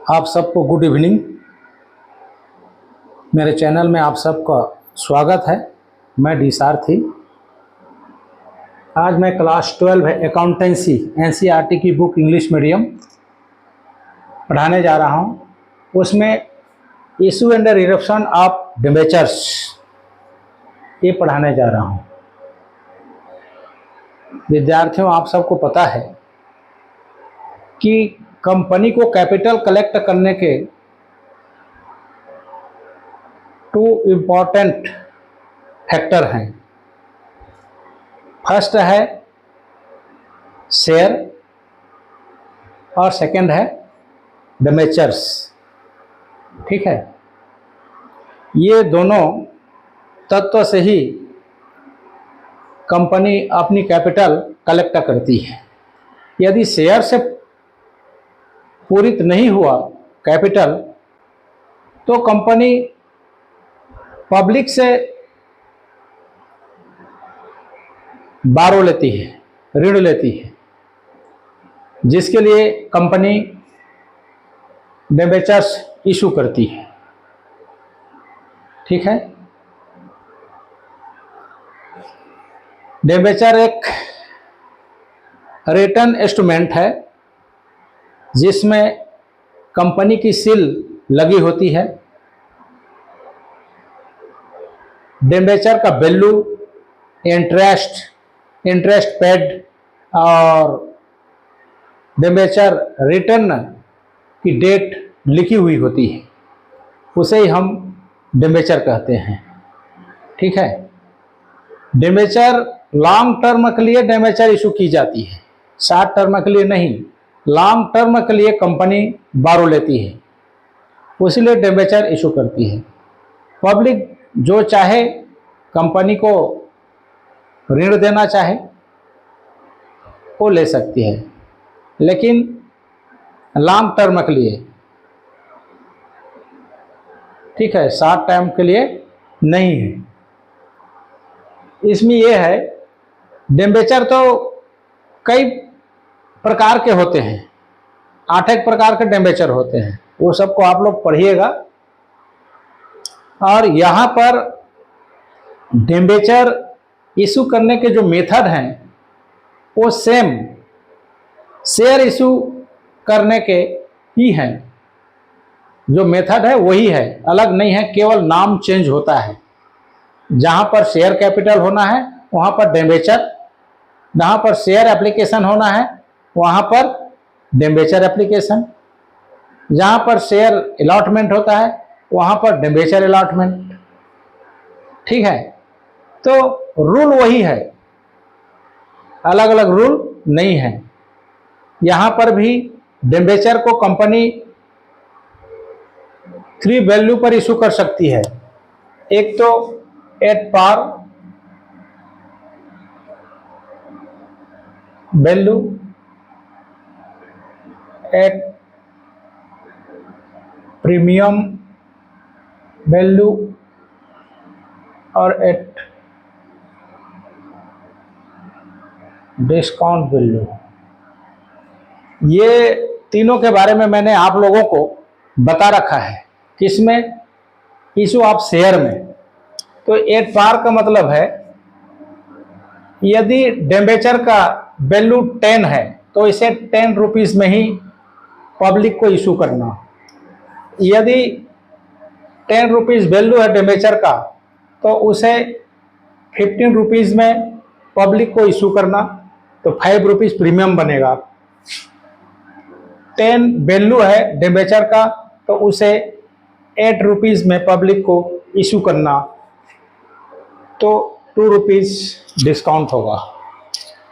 आप सबको good evening. मेरे चैनल में आप सबका स्वागत है। मैं डी सारथी। आज मैं क्लास 12 है अकाउंटेंसी एनसीईआरटी की बुक इंग्लिश मीडियम पढ़ाने जा रहा हूँ। उसमें issue and reduction of debentures ये पढ़ाने जा रहा हूँ। विद्यार्थियों, आप सबको पता है कि कंपनी को कैपिटल कलेक्ट करने के टू इम्पॉर्टेंट फैक्टर हैं। फर्स्ट है शेयर और सेकंड है डिबेंचर्स। ठीक है, ये दोनों तत्व से ही कंपनी अपनी कैपिटल कलेक्ट करती है। यदि शेयर से पूरित नहीं हुआ कैपिटल तो कंपनी पब्लिक से बारो लेती है, ऋण लेती है, जिसके लिए कंपनी डिबेंचर्स इशू करती है। ठीक है, डिबेंचर एक रिटर्न इंस्ट्रूमेंट है जिसमें कंपनी की सील लगी होती है। डिबेंचर का वैल्यू, इंटरेस्ट पेड और डिबेंचर रिटर्न की डेट लिखी हुई होती है, उसे ही हम डिबेंचर कहते हैं। ठीक है, डिबेंचर लॉन्ग टर्म के लिए डिबेंचर इशू की जाती है, शॉर्ट टर्म के लिए नहीं। लॉन्ग टर्म के लिए कंपनी बारो लेती है, उसीलिए डिबेंचर इशू करती है। पब्लिक जो चाहे कंपनी को ऋण देना चाहे वो ले सकती है, लेकिन लॉन्ग टर्म के लिए, ठीक है, शॉर्ट टर्म के लिए नहीं है। इसमें यह है, डिबेंचर तो कई प्रकार के होते हैं, 8 प्रकार के डिबेंचर होते हैं, वो सबको आप लोग पढ़िएगा। और यहाँ पर डिबेंचर इशू करने के जो मेथड हैं वो सेम शेयर इशू करने के ही हैं। जो मेथड है वही है, अलग नहीं है, केवल नाम चेंज होता है। जहाँ पर शेयर कैपिटल होना है वहाँ पर डिबेंचर, जहाँ पर शेयर एप्लीकेशन होना है वहाँ पर डिबेंचर एप्लीकेशन, जहाँ पर शेयर अलॉटमेंट होता है वहाँ पर डिबेंचर अलॉटमेंट। ठीक है, तो रूल वही है, अलग अलग रूल नहीं है। यहाँ पर भी डिबेंचर को कंपनी 3 वैल्यू पर इशू कर सकती है। एक तो at par value, at premium value और एट डिस्काउंट वैल्यू। ये तीनों के बारे में मैंने आप लोगों को बता रखा है। किसमें? इशू ऑफ शेयर में। तो एट पार का मतलब है यदि डिबेंचर का वैल्यू 10 है तो इसे 10 रुपीज़ में ही पब्लिक को इशू करना। यदि 10 रुपीज़ वैल्यू है डिबेंचर का तो उसे 15 रुपीज़ में पब्लिक को इशू करना, तो 5 रुपीज़ प्रीमियम बनेगा। 10 वैल्यू है डिबेंचर का तो उसे 8 रुपीज़ में पब्लिक को इशू करना, तो 2 रुपीज़ डिस्काउंट होगा।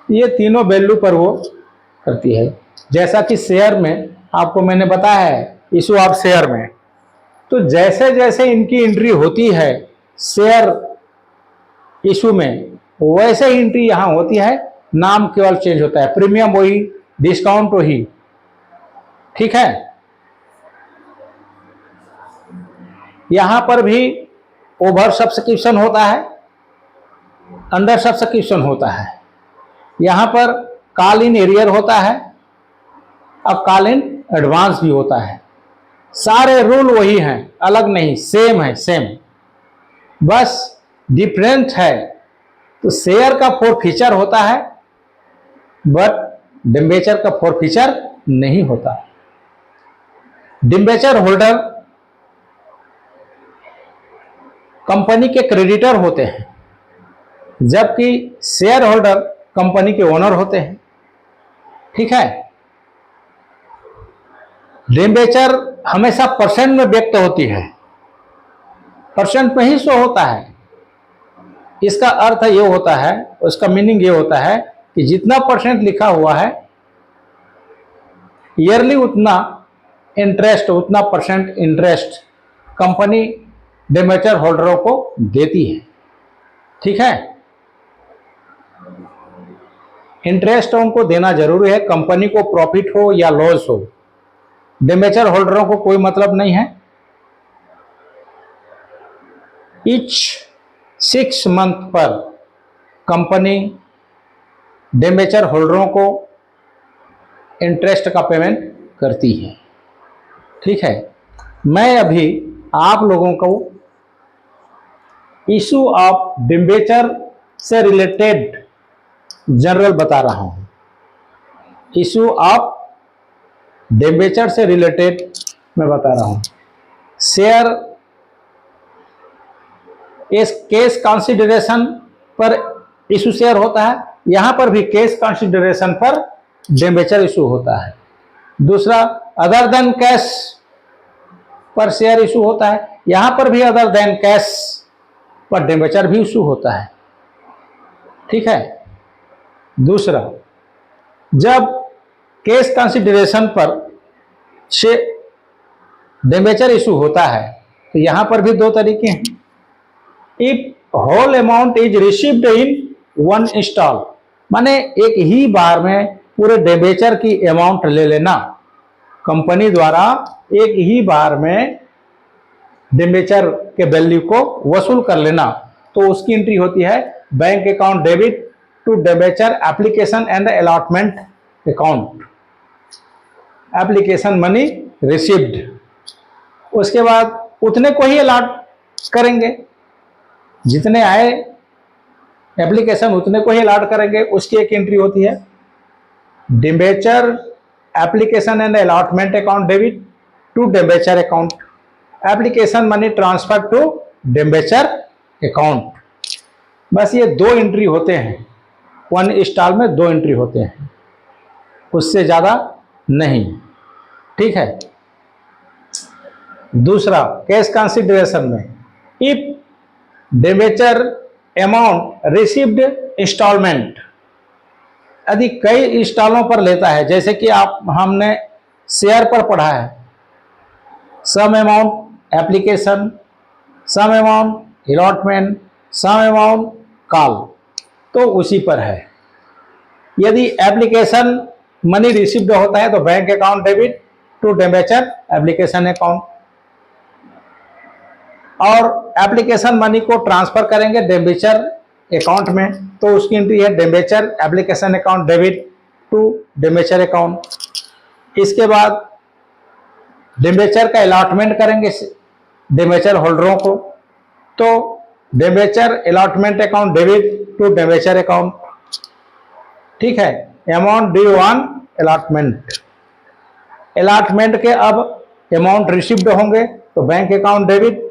ये तीनों वैल्यू पर वो करती है। जैसा कि शेयर में आपको मैंने बताया है, इशू ऑफ शेयर में, तो जैसे जैसे इनकी एंट्री होती है शेयर इशू में, वैसे ही एंट्री यहाँ होती है, नाम केवल चेंज होता है, प्रीमियम वही, डिस्काउंट वही। ठीक है, यहाँ पर भी ओवर सब्सक्रिप्शन होता है, अंडर सब्सक्रिप्शन होता है। यहाँ पर कॉल इन एरियर होता है और कॉल इन एडवांस भी होता है। सारे रूल वही हैं, अलग नहीं, सेम है, सेम, बस डिफरेंट है। तो शेयर का फॉरफीचर होता है, बट डिबेंचर का फॉरफीचर नहीं होता। डिबेंचर होल्डर कंपनी के क्रेडिटर होते हैं, जबकि शेयर होल्डर कंपनी के ओनर होते हैं। ठीक है। डिबेंचर हमेशा परसेंट में व्यक्त होती है, परसेंट में ही शो होता है। इसका अर्थ ये होता है, उसका मीनिंग ये होता है कि जितना परसेंट लिखा हुआ है ईयरली, उतना इंटरेस्ट, उतना परसेंट इंटरेस्ट कंपनी डिबेंचर होल्डरों को देती है। ठीक है। इंटरेस्ट उनको देना जरूरी है, कंपनी को प्रॉफिट हो या लॉस हो, डिबेंचर होल्डरों को कोई मतलब नहीं है। ईच 6 मंथ पर कंपनी डिबेंचर होल्डरों को इंटरेस्ट का पेमेंट करती है। ठीक है। मैं अभी आप लोगों को इशू ऑफ डिबेंचर से रिलेटेड जनरल बता रहा हूं। इशू ऑफ डिबेंचर से रिलेटेड मैं बता रहा हूं। शेयर इस केस कंसिडरेशन पर इशू शेयर होता है, यहां पर भी केस कंसिडरेशन पर डिबेंचर इशू होता है। दूसरा, अदर देन कैश पर शेयर इशू होता है, यहां पर भी अदर देन कैश पर डिबेंचर भी इशू होता है। ठीक है। दूसरा, जब केस कंसिडरेशन पर डिबेंचर इशू होता है तो यहां पर भी दो तरीके हैं। If whole amount is received in one install, माने एक ही बार में पूरे डिबेंचर की अमाउंट ले लेना, कंपनी द्वारा एक ही बार में डिबेंचर के वैल्यू को वसूल कर लेना, तो उसकी एंट्री होती है bank account debit to debenture application and allotment account, application money received. उसके बाद उतने को ही अलॉट करेंगे, जितने आए एप्लीकेशन उतने को ही अलॉट करेंगे, उसकी एक एंट्री होती है debenture application and allotment account debit to debenture account, application money transfer to debenture account. बस ये दो एंट्री होते हैं, वन स्टॉल में दो एंट्री होते हैं, उससे ज्यादा नहीं। ठीक है। दूसरा, कैश कंसिडरेशन में if debenture amount received installment, यदि कई इंस्टॉलों पर लेता है, जैसे कि हमने शेयर पर पढ़ा है, some amount application, some amount allotment, some amount call, तो उसी पर है। यदि एप्लीकेशन मनी रिसीव्ड होता है तो bank account debit to debenture application account, और एप्लीकेशन मनी को ट्रांसफर करेंगे डिबेंचर अकाउंट में, तो उसकी एंट्री है debenture application account debit to debenture account. इसके बाद डिबेंचर का अलॉटमेंट करेंगे डिबेंचर होल्डरों को, तो debenture allotment account debit to debenture account. ठीक है। Amount due on allotment, allotment के अब अमाउंट रिसीव्ड होंगे तो bank account debit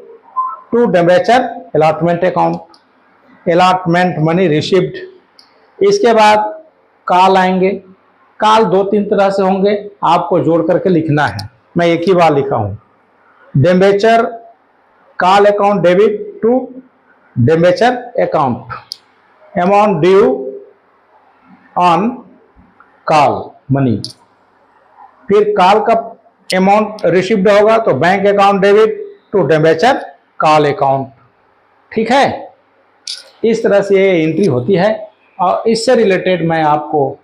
to debenture allotment account, allotment money received. इसके बाद कॉल आएंगे, कॉल दो तीन तरह से होंगे, आपको जोड़ करके लिखना है, मैं एक ही बार लिखा हूं। Debenture call account debit to debenture account, amount due on call money, फिर कॉल का अमाउंट रिसीव्ड होगा तो bank account debit to debenture call account. ठीक है। इस तरह से ये एंट्री होती है, और इससे रिलेटेड मैं आपको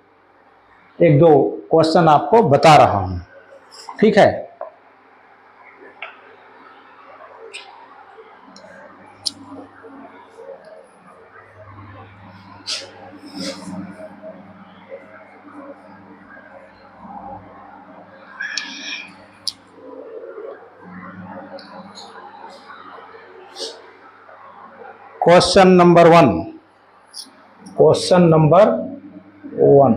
एक दो क्वेश्चन आपको बता रहा हूं। ठीक है। Question number 1। Question number 1।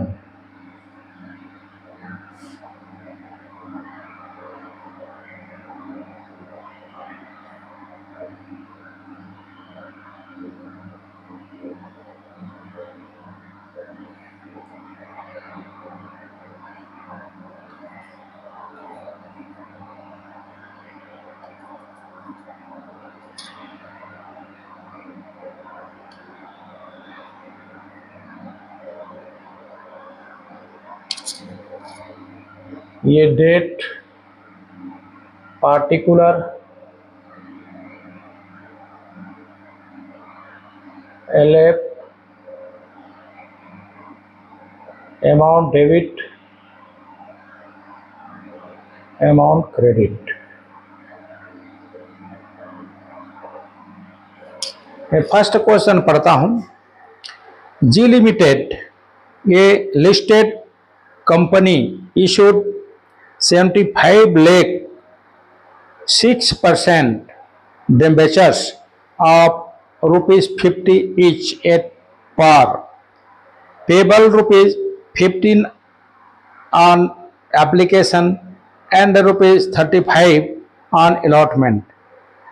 ये date particular LF amount debit amount credit. मैं फर्स्ट क्वेश्चन पढ़ता हूं। जी लिमिटेड, ये listed company, issued 75 lakh 6% debentures of ₹50 each at par, payable ₹15 on application and ₹35 on allotment,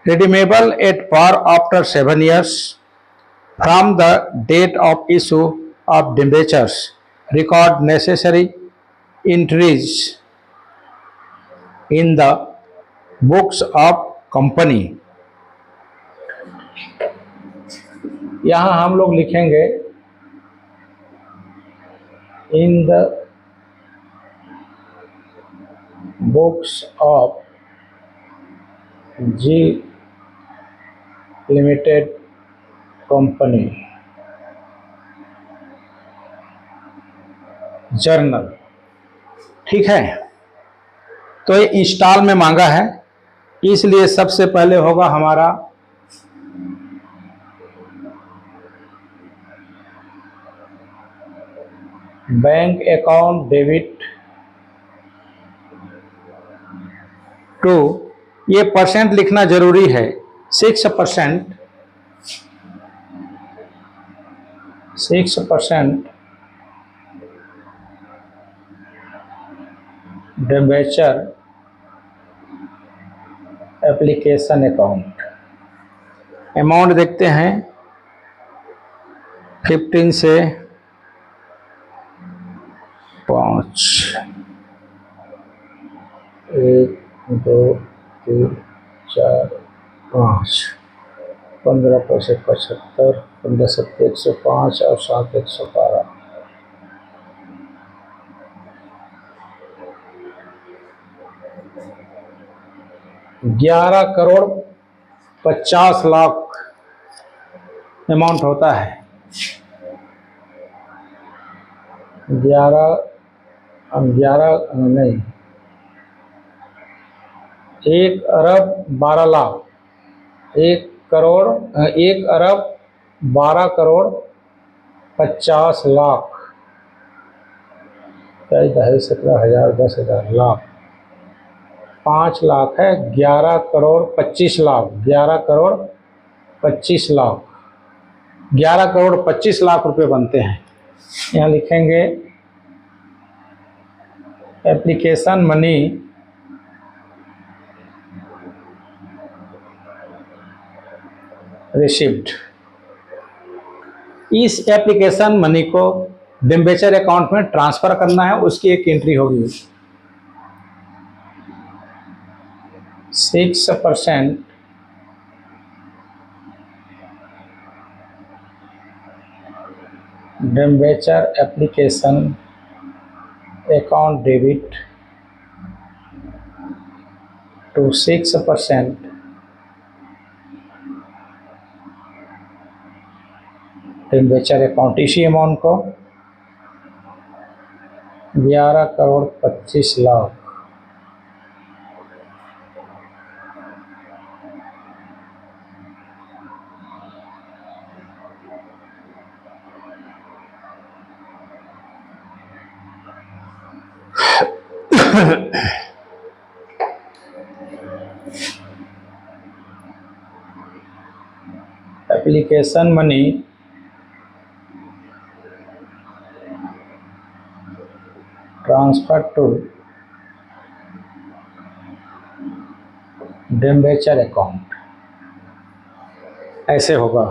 redeemable at par after 7 years from the date of issue of debentures. Record necessary entries in the books of company। यहां हम लोग लिखेंगे in the books of G limited company journal. ठीक है, तो ये install में मांगा है, इसलिए सबसे पहले होगा हमारा बैंक अकाउंट डेबिट टू, ये परसेंट लिखना जरूरी है, 6%, 6% डिबेंचर एप्लीकेशन अकाउंट। अमाउंट देखते हैं 15 से 5, 1 2 3 4 5, 15 पैसे 75, 15 सत्ते 105 और 7 112, 11,50,00,000 अमाउंट होता है। 11 नहीं, 1,12,00,000, 1,12,50,00,000, 17,000, 10,000, लाख, 5 लाख है, 11,25,00,000, 11,25,00,000, 11,25,00,000 रुपये बनते हैं। यहाँ लिखेंगे एप्लीकेशन मनी रिसीव्ड। इस एप्लीकेशन मनी को डिबेंचर अकाउंट में ट्रांसफर करना है, उसकी एक एंट्री होगी। 6% debenture application account debit to 6% debenture account. इसी अमाउंट को 11,25,00,000 application money transfer to debenture account, ऐसे होगा।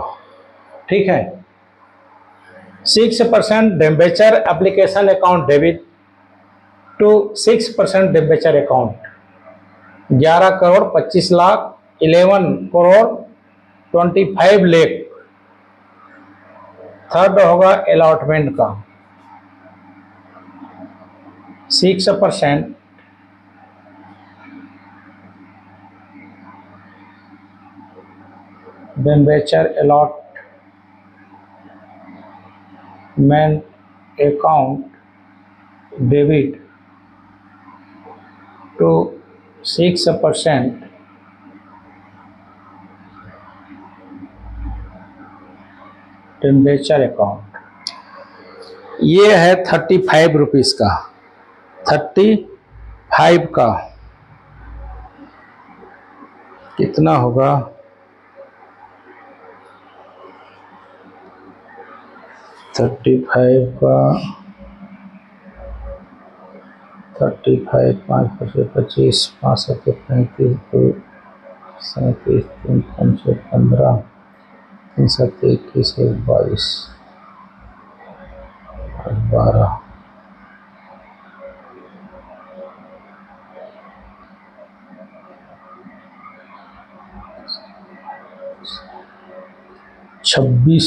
ठीक है, 6% debenture application account debit to 6% debenture account, 11 crore 25 lakh, 11 crore 25 lakh. Third होगा अलॉटमेंट का, 6% debenture allotment account debit to 6% debenture account. ये है 35 रुपीज़ का, 35 का कितना होगा? 35 का 35, 5 5 25, 5 7 35, 2 37, 3 5 15, 3 7 21, 22, 12, 26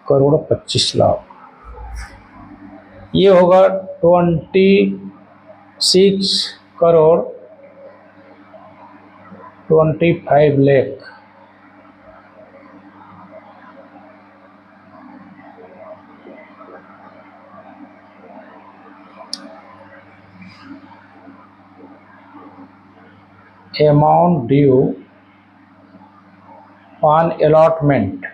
करोड़ 25 लाख। ये होगा 26 crore 25 lakh. Amount due on allotment.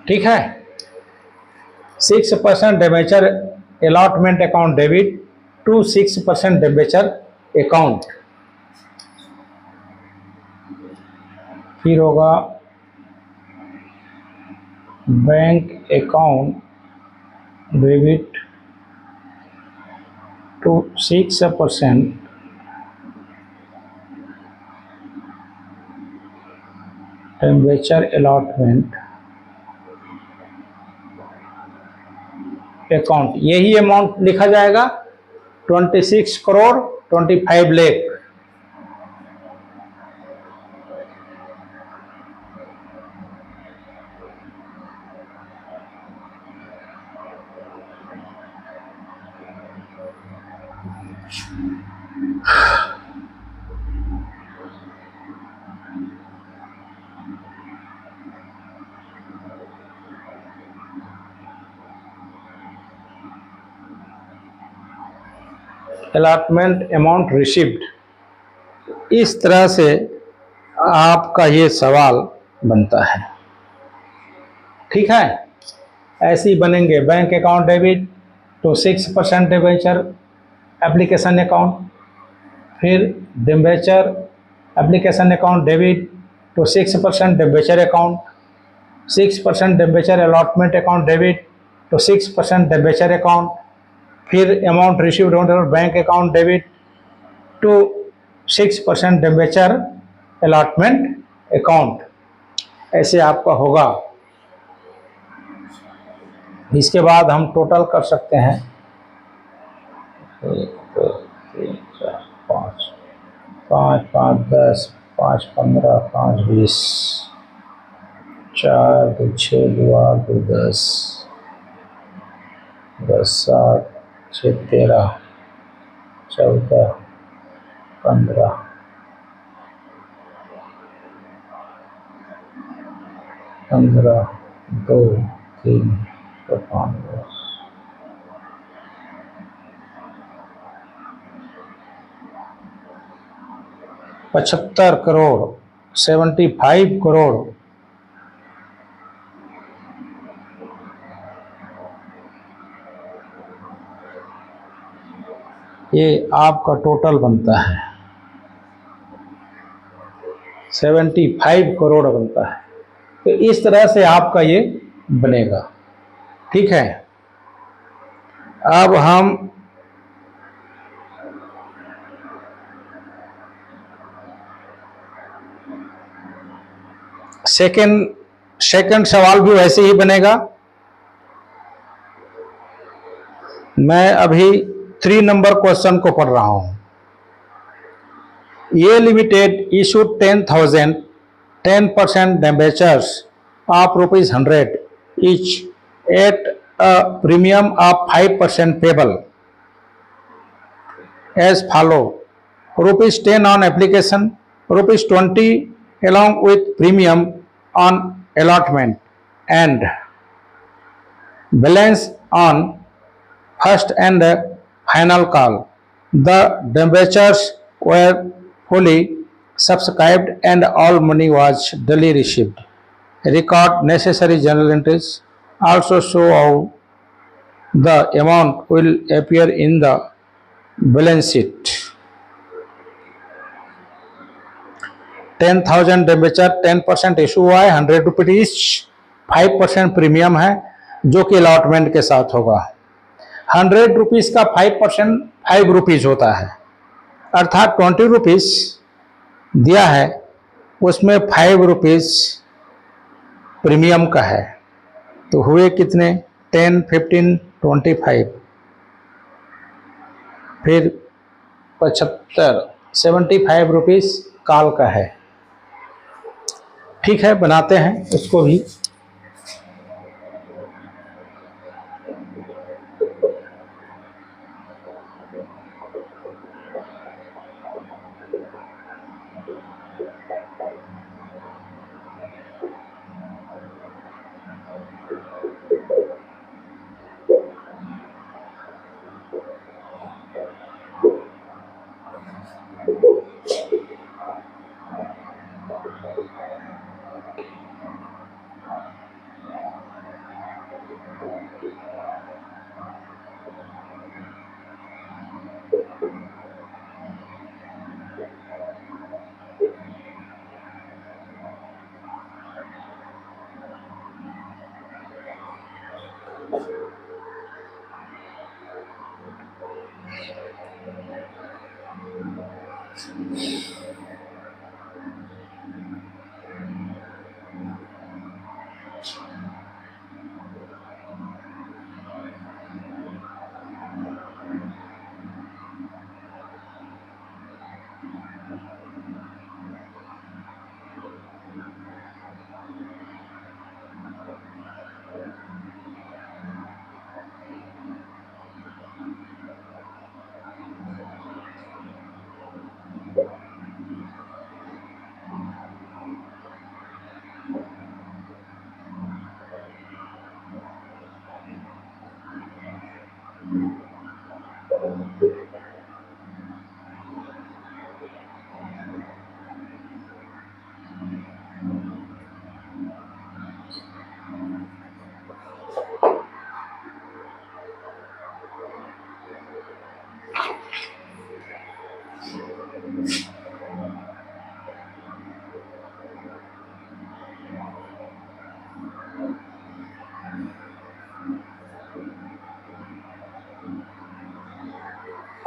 ठीक है, 6% debenture allotment account debit to 6% debenture account. फिर होगा bank account debit to 6% debenture allotment account. यही अमाउंट लिखा जाएगा 26 crore 25 lakh. Allotment amount received, इस तरह से आपका ये सवाल बनता है। ठीक है, ऐसे ही बनेंगे bank account debit to 6% debenture application account, फिर debenture application account debit to 6% debenture account, 6% debenture allotment account debit to 6% debenture account, फिर amount received on bank account debit to 6% debenture allotment account. ऐसे आपका होगा। इसके बाद हम total कर सकते हैं 1 2 3 4 5, 5 5 10, 5 15, 5 20, 4 2 6 2 8 2 10, 10 7 6 13, 14 15, 15 2 3 5 10, 75 करोड़ 75 करोड़ ये आपका टोटल बनता है 75 करोड़ बनता है। तो इस तरह से आपका ये बनेगा। ठीक है, अब हम सेकंड सवाल भी वैसे ही बनेगा। मैं अभी 3 नंबर क्वेश्चन को पढ़ रहा हूं। ये limited issued 10% debentures of ₹100 each at a premium of 5% payable as follow: ₹10 on application, ₹20 along with premium on allotment, and balance on first and final call. The debentures were fully subscribed and all money was duly received. Record necessary journal entries. Also show how the amount will appear in the balance sheet. 10,000 debenture 10% issue हुआ है, ₹100 5% premium है जो कि allotment के साथ होगा। ₹100 का 5% ₹5 होता है, अर्थात ₹20 दिया है, उसमें ₹5 प्रीमियम का है। तो हुए कितने? 10, 15, 25, फिर 75, ₹75 काल का है। ठीक है, बनाते हैं इसको भी।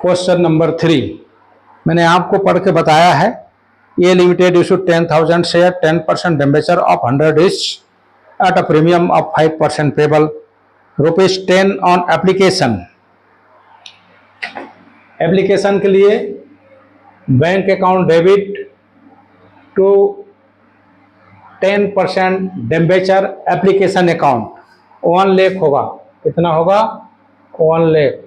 क्वेश्चन नंबर 3 मैंने आपको पढ़ के बताया है। ये limited issued 10,000 share 10% debenture of 100 each at a premium of 5% payable ₹10 on application. Application के लिए bank account debit to 10% debenture application account 1 lakh होगा। कितना होगा? 1 lakh.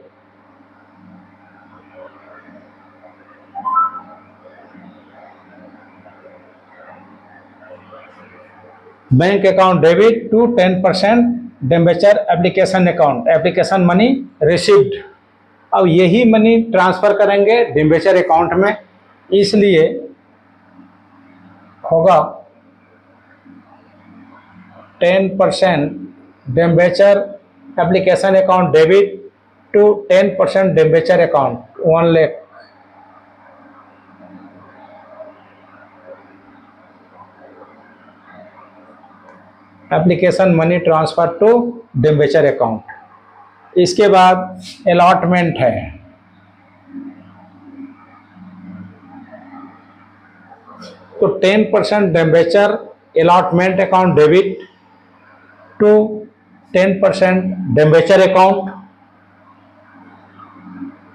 Bank account debit to 10% debenture application account, application money received. अब यही money transfer करेंगे debenture account में, इसलिए होगा 10% debenture application account debit to 10% debenture account 1 lakh. Application money transfer to debenture account. इसके बाद अलॉटमेंट है। तो 10% debenture allotment account debit to 10% debenture account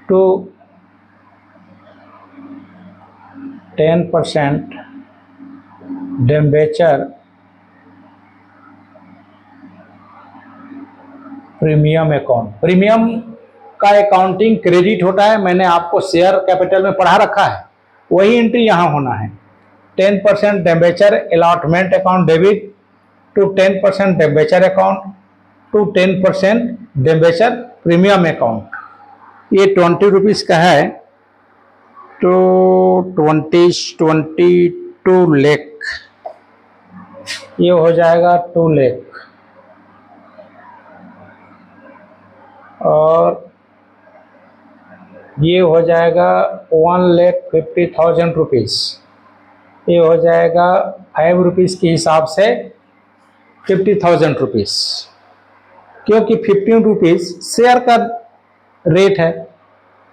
to 10% debenture premium account. Premium का अकाउंटिंग क्रेडिट होता है, मैंने आपको शेयर कैपिटल में पढ़ा रखा है, वही एंट्री यहाँ होना है। 10% debenture allotment account debit to 10% debenture account to 10% debenture premium account. ये 20 रुपीज़ का है, तो 22 लाख, ये हो जाएगा 2 लाख। और ये हो जाएगा 1,50,000 रुपीज़। ये हो जाएगा 5 रुपीज़ के हिसाब से 50,000 रुपीज़, क्योंकि 15 रुपीज़ शेयर का रेट है,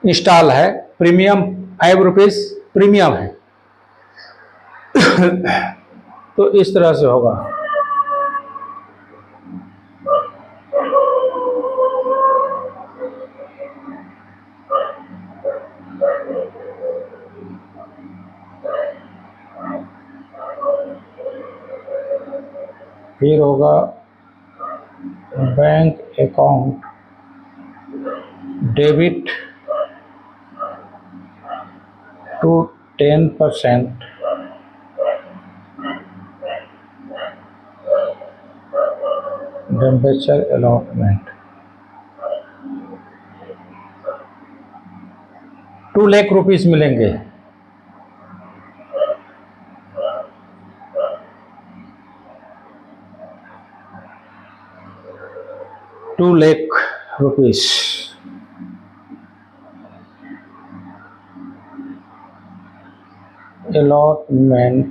इंस्टॉल है, प्रीमियम 5 रुपीज़ प्रीमियम है। तो इस तरह से होगा। फिर होगा bank account debit to 10% debenture allotment. 2 lakh rupees मिलेंगे। ₹2 lakh allotment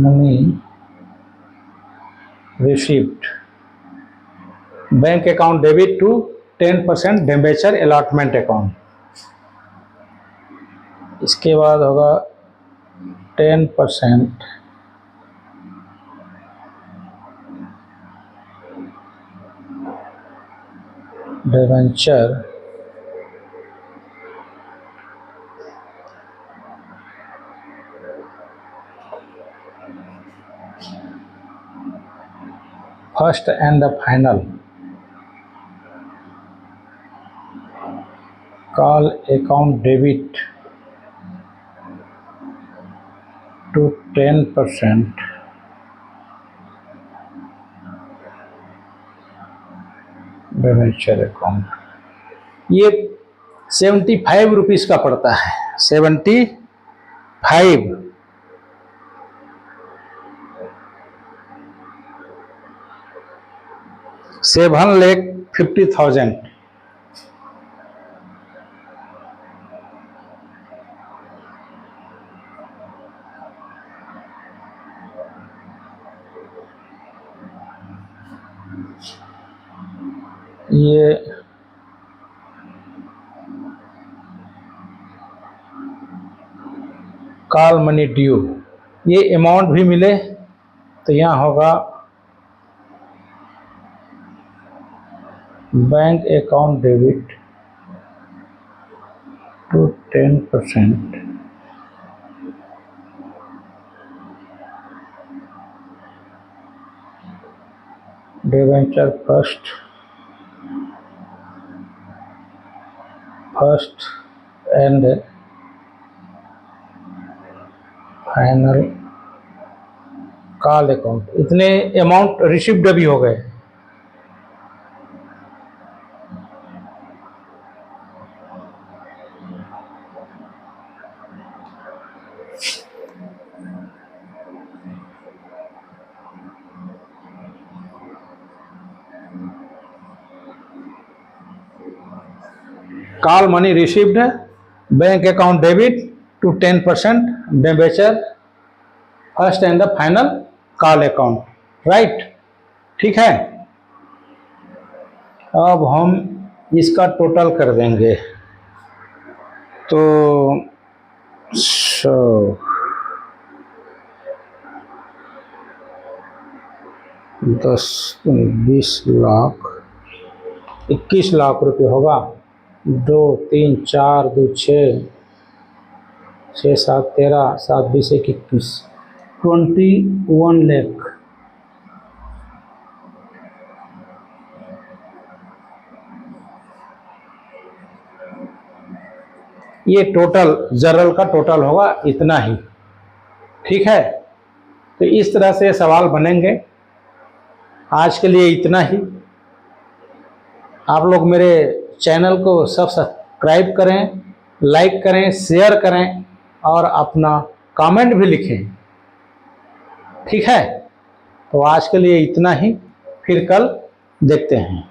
money received bank account debit to 10% debenture allotment account. इसके बाद होगा 10% debenture first and the final call account debit to 10% debenture account. ये 75 रुपीज़ का पड़ता है, 75। $7,50,000। ये कॉल मनी ड्यू, ये अमाउंट भी मिले तो यहाँ होगा bank account debit to 10% debenture first and final call account. इतने अमाउंट रिसिप्ट भी हो गए। Call money received bank account debit to 10% debenture first and the final call account, right. ठीक है, अब हम इसका टोटल कर देंगे। तो 10 20 लाख 21 लाख रुपए होगा। 2 3 4 2 6 6 7 13 7 20 21 21 लाख। ये टोटल जनरल का टोटल होगा इतना ही। ठीक है, तो इस तरह से सवाल बनेंगे। आज के लिए इतना ही। आप लोग मेरे चैनल को सब्सक्राइब करें, लाइक करें, शेयर करें और अपना कमेंट भी लिखें। ठीक है, तो आज के लिए इतना ही, फिर कल देखते हैं।